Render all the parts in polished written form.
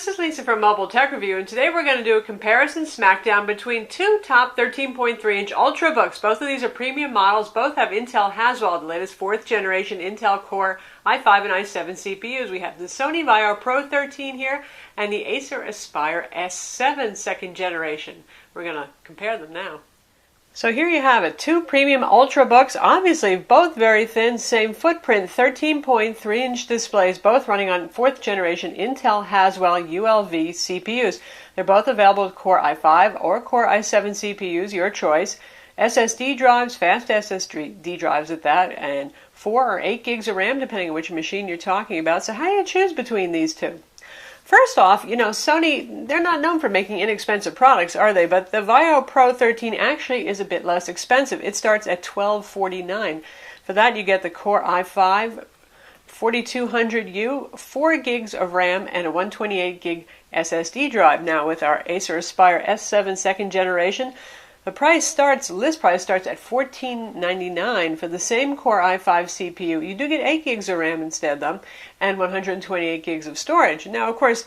this is Lisa from Mobile Tech Review, and today we're going to do a comparison smackdown between two top 13.3-inch Ultrabooks. Both of these are premium models. Both have Intel Haswell, the latest 4th generation Intel Core i5 and i7 CPUs. We have the Sony VAIO Pro 13 here and the Acer Aspire S7 2nd generation. We're going to compare them now. So here you have it, two premium Ultrabooks, obviously both very thin, same footprint, 13.3-inch displays, both running on 4th generation Intel Haswell ULV CPUs. They're both available with Core i5 or Core i7 CPUs, your choice. SSD drives, fast SSD drives at that, and 4 or 8 gigs of RAM depending on which machine you're talking about. So how do you choose between these two? First off, Sony, they're not known for making inexpensive products, are they? But the VAIO Pro 13 actually is a bit less expensive. It starts at $1249. For that, you get the Core i5 4200U, 4 gigs of RAM, and a 128 gig SSD drive. Now, with our Acer Aspire S7 2nd generation, the list price starts at $1499 for the same Core i5 CPU. You do get 8 gigs of RAM instead, though, and 128 gigs of storage. Now, of course,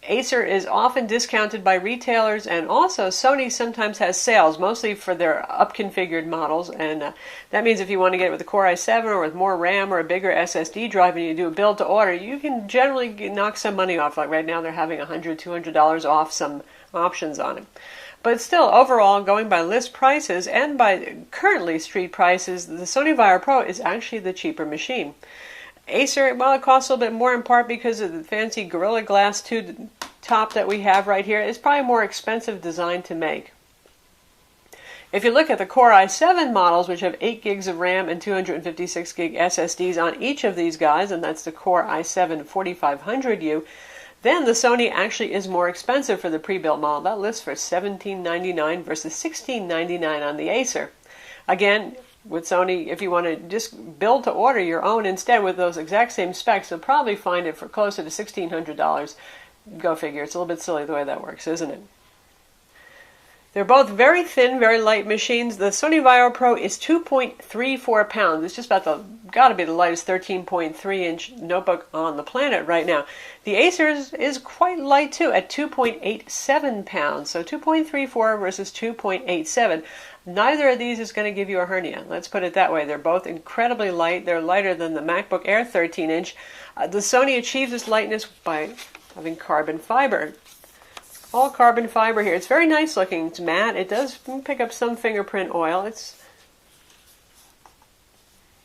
Acer is often discounted by retailers, and also Sony sometimes has sales, mostly for their up-configured models, and that means if you want to get it with a Core i7 or with more RAM or a bigger SSD drive and you do a build-to-order, you can generally knock some money off. Like right now, they're having $100, $200 off some options on it. But still, overall, going by list prices and by currently street prices, the Sony VAIO Pro is actually the cheaper machine. Acer, well, it costs a little bit more in part because of the fancy Gorilla Glass 2 top that we have right here. It's probably a more expensive design to make. If you look at the Core i7 models, which have 8 gigs of RAM and 256 gig SSDs on each of these guys, and that's the Core i7 4500U, then the Sony actually is more expensive for the pre-built model. That lists for $1799 versus $1699 on the Acer. Again, with Sony, if you want to just build to order your own instead with those exact same specs, you'll probably find it for closer to $1,600. Go figure. It's a little bit silly the way that works, isn't it? They're both very thin, very light machines. The Sony VAIO Pro is 2.34 pounds. It's just got to be the lightest 13.3-inch notebook on the planet right now. The Acer is quite light too, at 2.87 pounds. So 2.34 versus 2.87. Neither of these is going to give you a hernia. Let's put it that way. They're both incredibly light. They're lighter than the MacBook Air 13-inch. The Sony achieves this lightness by having carbon fiber. All carbon fiber here. It's very nice looking. It's matte. It does pick up some fingerprint oil. It's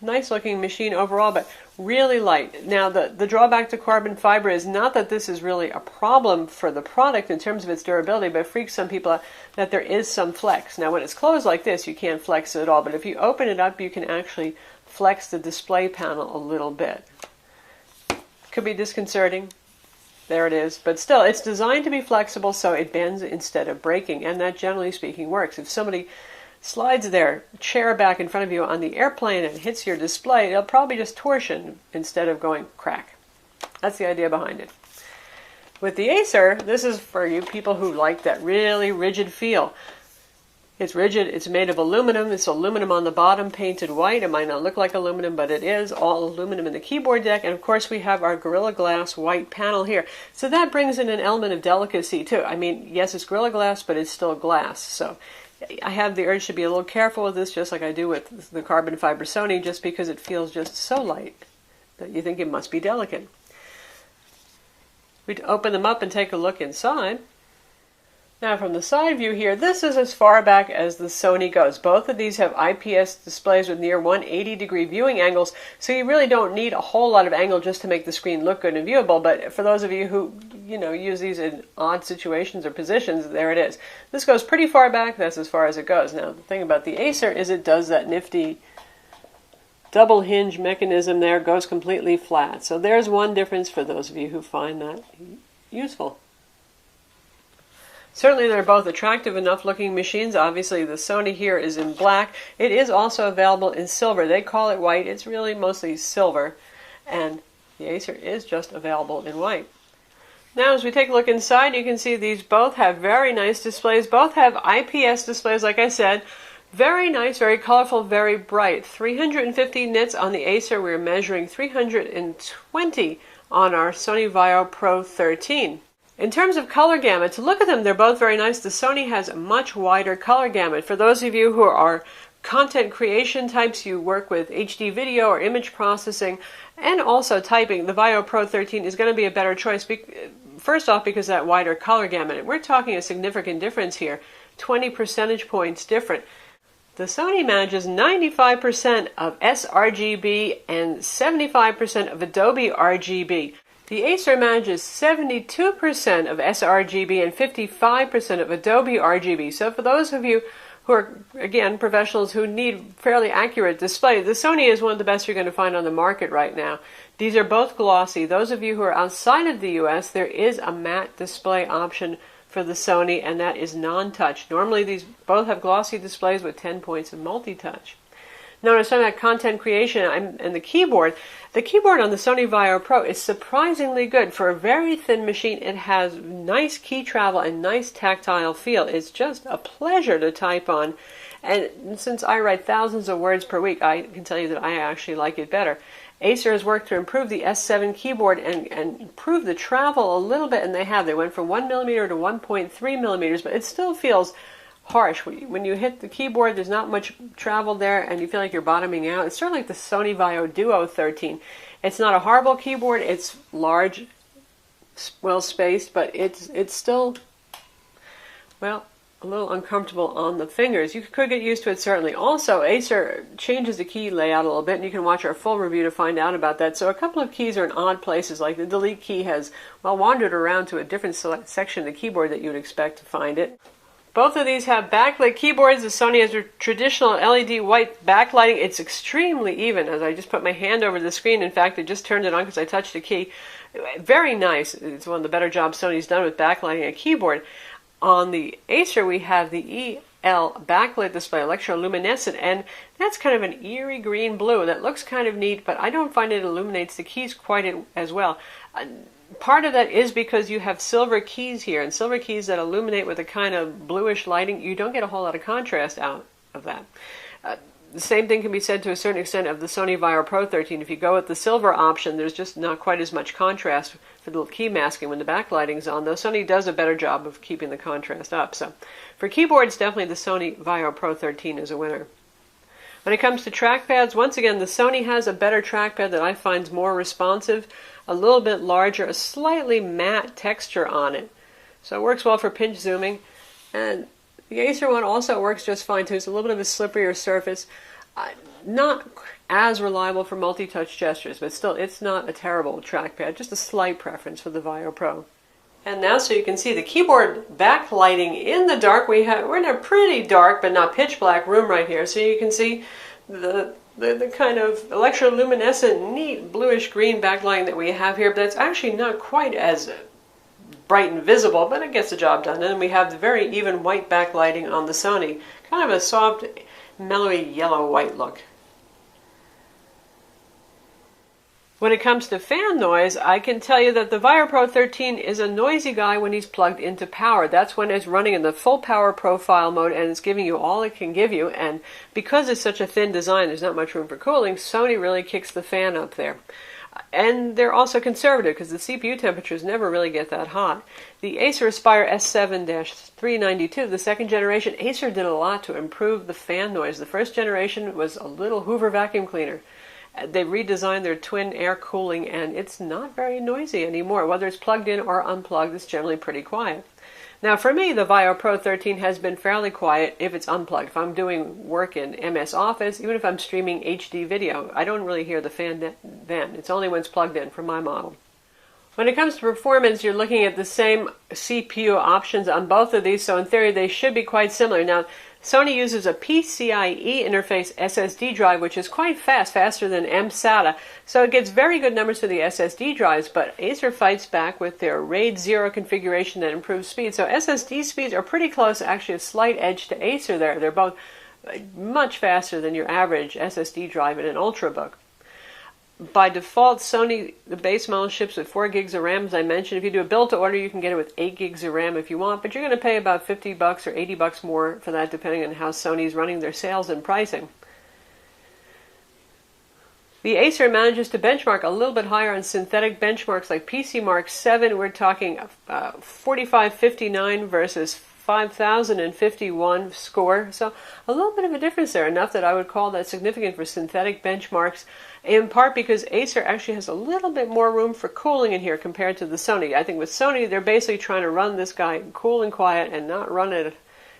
a nice looking machine overall, but really light. Now, the drawback to carbon fiber is not that this is really a problem for the product in terms of its durability, but it freaks some people out that there is some flex. Now, when it's closed like this, you can't flex it at all, but if you open it up, you can actually flex the display panel a little bit. Could be disconcerting. There it is. But still, it's designed to be flexible so it bends instead of breaking, and that generally speaking works. If somebody slides their chair back in front of you on the airplane and hits your display, it'll probably just torsion instead of going crack. That's the idea behind it. With the Acer, this is for you people who like that really rigid feel. It's rigid, it's made of aluminum, it's aluminum on the bottom, painted white. It might not look like aluminum, but it is all aluminum in the keyboard deck. And of course we have our Gorilla Glass white panel here. So that brings in an element of delicacy too. I mean, yes, it's Gorilla Glass, but it's still glass. So I have the urge to be a little careful with this, just like I do with the carbon fiber Sony, just because it feels just so light that you think it must be delicate. We'd open them up and take a look inside. Now from the side view here, this is as far back as the Sony goes. Both of these have IPS displays with near 180-degree viewing angles, so you really don't need a whole lot of angle just to make the screen look good and viewable. But for those of you who, use these in odd situations or positions, there it is. This goes pretty far back. That's as far as it goes. Now, the thing about the Acer is it does that nifty double hinge mechanism there, goes completely flat. So there's one difference for those of you who find that useful. Certainly they're both attractive enough looking machines. Obviously the Sony here is in black. It is also available in silver. They call it white. It's really mostly silver. And the Acer is just available in white. Now as we take a look inside, you can see these both have very nice displays. Both have IPS displays, like I said. Very nice, very colorful, very bright. 350 nits on the Acer. We're measuring 320 on our Sony VAIO Pro 13. In terms of color gamut, to look at them, they're both very nice. The Sony has a much wider color gamut. For those of you who are content creation types, you work with HD video or image processing, and also typing, the VAIO Pro 13 is going to be a better choice. First off, because of that wider color gamut. We're talking a significant difference here, 20 percentage points different. The Sony manages 95% of sRGB and 75% of Adobe RGB. The Acer manages 72% of sRGB and 55% of Adobe RGB. So for those of you who are, again, professionals who need fairly accurate display, the Sony is one of the best you're going to find on the market right now. These are both glossy. Those of you who are outside of the US, there is a matte display option for the Sony, and that is non-touch. Normally these both have glossy displays with 10 points of multi-touch. Now, when I was talking about content creation and the keyboard on the Sony VAIO Pro is surprisingly good. For a very thin machine, it has nice key travel and nice tactile feel. It's just a pleasure to type on. And since I write thousands of words per week, I can tell you that I actually like it better. Acer has worked to improve the S7 keyboard and improve the travel a little bit, and they have. They went from 1 millimeter to 1.3 millimeters, but it still feels harsh. When you hit the keyboard, there's not much travel there, and you feel like you're bottoming out. It's sort of like the Sony VAIO Duo 13. It's not a horrible keyboard. It's large, well spaced, but it's still, well, a little uncomfortable on the fingers. You could get used to it, certainly. Also, Acer changes the key layout a little bit, and you can watch our full review to find out about that. So a couple of keys are in odd places, like the delete key has, well, wandered around to a different section of the keyboard that you would expect to find it. Both of these have backlit keyboards. The Sony has a traditional LED white backlighting. It's extremely even, as I just put my hand over the screen. In fact, I just turned it on because I touched the key. Very nice. It's one of the better jobs Sony's done with backlighting a keyboard. On the Acer, we have the EL backlit display, electroluminescent, and that's kind of an eerie green blue. That looks kind of neat, but I don't find it illuminates the keys quite as well. Part of that is because you have silver keys here, and silver keys that illuminate with a kind of bluish lighting. You don't get a whole lot of contrast out of that. The same thing can be said to a certain extent of the Sony VAIO Pro 13. If you go with the silver option, there's just not quite as much contrast for the key masking when the backlighting's on, though Sony does a better job of keeping the contrast up. So for keyboards, definitely the Sony VAIO Pro 13 is a winner. When it comes to trackpads, once again, the Sony has a better trackpad that I find is more responsive, a little bit larger, a slightly matte texture on it. So it works well for pinch zooming. And the Acer one also works just fine too. It's a little bit of a slipperier surface. Not as reliable for multi-touch gestures, but still, it's not a terrible trackpad. Just a slight preference for the VAIO Pro. And now, so you can see the keyboard backlighting in the dark. We're in a pretty dark, but not pitch black room right here. So you can see the kind of electroluminescent, neat bluish green backlighting that we have here. But that's actually not quite as bright and visible, but it gets the job done. And then we have the very even white backlighting on the Sony. Kind of a soft, mellowy yellow-white look. When it comes to fan noise, I can tell you that the VAIO Pro 13 is a noisy guy when he's plugged into power. That's when it's running in the full power profile mode and it's giving you all it can give you. And because it's such a thin design, there's not much room for cooling, Sony really kicks the fan up there. And they're also conservative because the CPU temperatures never really get that hot. The Acer Aspire S7-392, the second generation, Acer did a lot to improve the fan noise. The first generation was a little Hoover vacuum cleaner. They redesigned their twin air cooling, and it's not very noisy anymore. Whether it's plugged in or unplugged, it's generally pretty quiet. Now, for me, the VAIO Pro 13 has been fairly quiet if it's unplugged. If I'm doing work in MS Office, even if I'm streaming HD video, I don't really hear the fan then. It's only when it's plugged in for my model. When it comes to performance, you're looking at the same CPU options on both of these, so in theory, they should be quite similar. Now, Sony uses a PCIe interface SSD drive, which is quite fast, faster than mSATA, so it gets very good numbers for the SSD drives, but Acer fights back with their RAID 0 configuration that improves speed. So SSD speeds are pretty close, actually a slight edge to Acer there. They're both much faster than your average SSD drive in an Ultrabook. By default, Sony, the base model, ships with 4 gigs of RAM, as I mentioned. If you do a build-to-order, you can get it with 8 gigs of RAM if you want, but you're going to pay about $50 or $80 more for that, depending on how Sony's running their sales and pricing. The Acer manages to benchmark a little bit higher on synthetic benchmarks like PC Mark 7. We're talking 4559 versus 5051 score. So a little bit of a difference there, enough that I would call that significant for synthetic benchmarks, in part because Acer actually has a little bit more room for cooling in here compared to the Sony. I think with Sony, they're basically trying to run this guy cool and quiet and not run it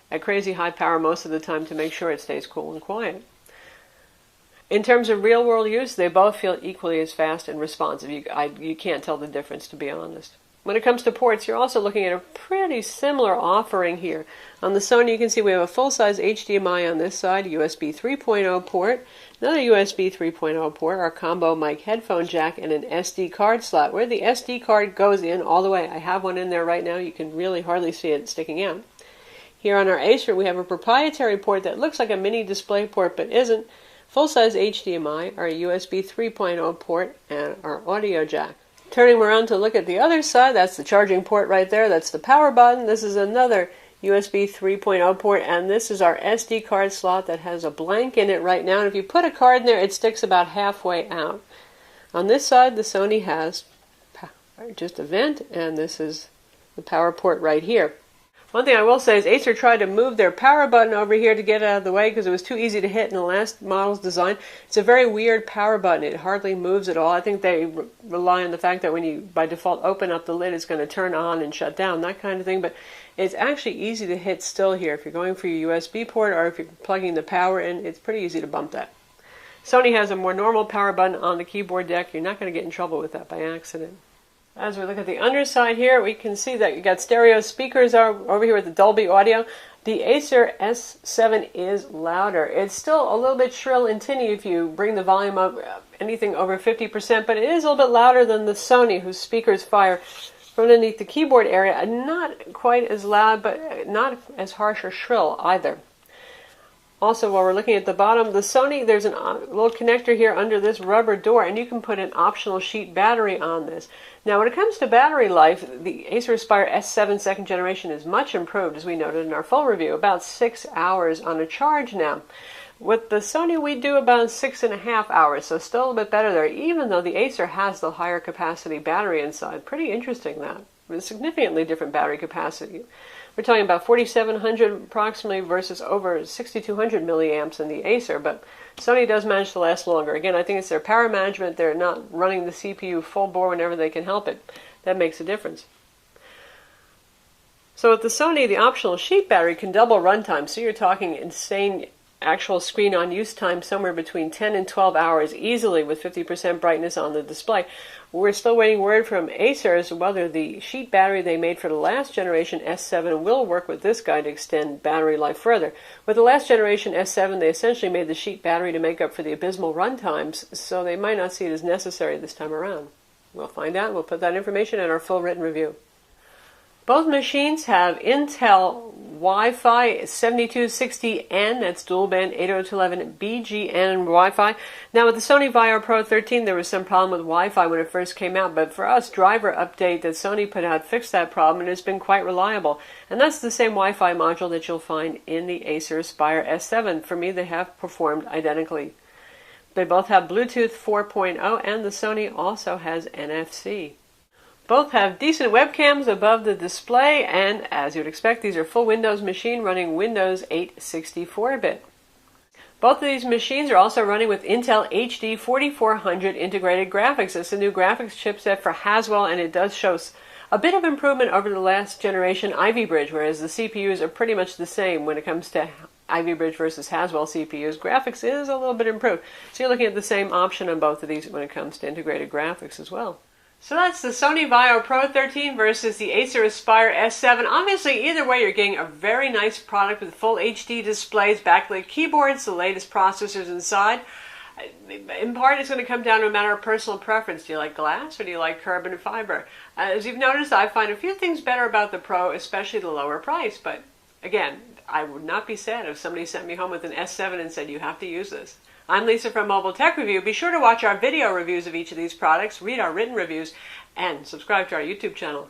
at crazy high power most of the time to make sure it stays cool and quiet. In terms of real-world use, they both feel equally as fast and responsive. You can't tell the difference, to be honest. When it comes to ports, you're also looking at a pretty similar offering here. On the Sony, you can see we have a full-size HDMI on this side, USB 3.0 port, another USB 3.0 port, our combo mic headphone jack, and an SD card slot, where the SD card goes in all the way. I have one in there right now. You can really hardly see it sticking out. Here on our Acer, we have a proprietary port that looks like a mini display port, but isn't. Full-size HDMI, our USB 3.0 port, and our audio jack. Turning around to look at the other side, that's the charging port right there. That's the power button. This is another USB 3.0 port, and this is our SD card slot that has a blank in it right now. And if you put a card in there, it sticks about halfway out. On this side, the Sony has just a vent, and this is the power port right here. One thing I will say is Acer tried to move their power button over here to get it out of the way because it was too easy to hit in the last model's design. It's a very weird power button. It hardly moves at all. I think they rely on the fact that when you, by default, open up the lid, it's going to turn on and shut down, that kind of thing. But it's actually easy to hit still here. If you're going for your USB port or if you're plugging the power in, it's pretty easy to bump that. Sony has a more normal power button on the keyboard deck. You're not going to get in trouble with that by accident. As we look at the underside here, we can see that you got stereo speakers over here with the Dolby audio. The Acer S7 is louder. It's still a little bit shrill and tinny if you bring the volume up anything over 50%, but it is a little bit louder than the Sony, whose speakers fire from underneath the keyboard area. Not quite as loud, but not as harsh or shrill either. Also, while we're looking at the bottom, the Sony, there's a little connector here under this rubber door, and you can put an optional sheet battery on this. Now, when it comes to battery life, the Acer Aspire S7 second generation is much improved, as we noted in our full review, about 6 hours on a charge now. With the Sony, we do about 6.5 hours, so still a little bit better there, even though the Acer has the higher capacity battery inside. Pretty interesting, that. With significantly different battery capacity. We're talking about 4,700 approximately versus over 6,200 milliamps in the Acer, but Sony does manage to last longer. Again, I think it's their power management. They're not running the CPU full bore whenever they can help it. That makes a difference. So with the Sony, the optional sheet battery can double runtime, so you're talking insane actual screen on use time somewhere between 10 and 12 hours easily with 50% brightness on the display. We're still waiting word from Acer as to whether the sheet battery they made for the last generation S7 will work with this guy to extend battery life further. With the last generation S7, they essentially made the sheet battery to make up for the abysmal run times, so they might not see it as necessary this time around. We'll find out. We'll put that information in our full written review. Both machines have Intel Wi-Fi 7260N, that's dual band 802.11 BGN Wi-Fi. Now with the Sony VAIO Pro 13, there was some problem with Wi-Fi when it first came out, but for us, driver update that Sony put out fixed that problem, and it's been quite reliable. And that's the same Wi-Fi module that you'll find in the Acer Aspire S7. For me, they have performed identically. They both have Bluetooth 4.0, and the Sony also has NFC. Both have decent webcams above the display, and as you would expect, these are full Windows machine running Windows 8 64-bit. Both of these machines are also running with Intel HD 4400 integrated graphics. It's a new graphics chipset for Haswell, and it does show a bit of improvement over the last generation Ivy Bridge, whereas the CPUs are pretty much the same when it comes to Ivy Bridge versus Haswell CPUs. Graphics is a little bit improved. So you're looking at the same option on both of these when it comes to integrated graphics as well. So that's the Sony VAIO Pro 13 versus the Acer Aspire S7. Obviously, either way, you're getting a very nice product with full HD displays, backlit keyboards, the latest processors inside. In part, it's going to come down to a matter of personal preference. Do you like glass or do you like carbon fiber? As you've noticed, I find a few things better about the Pro, especially the lower price. But again, I would not be sad if somebody sent me home with an S7 and said, you have to use this. I'm Lisa from Mobile Tech Review. Be sure to watch our video reviews of each of these products, read our written reviews, and subscribe to our YouTube channel.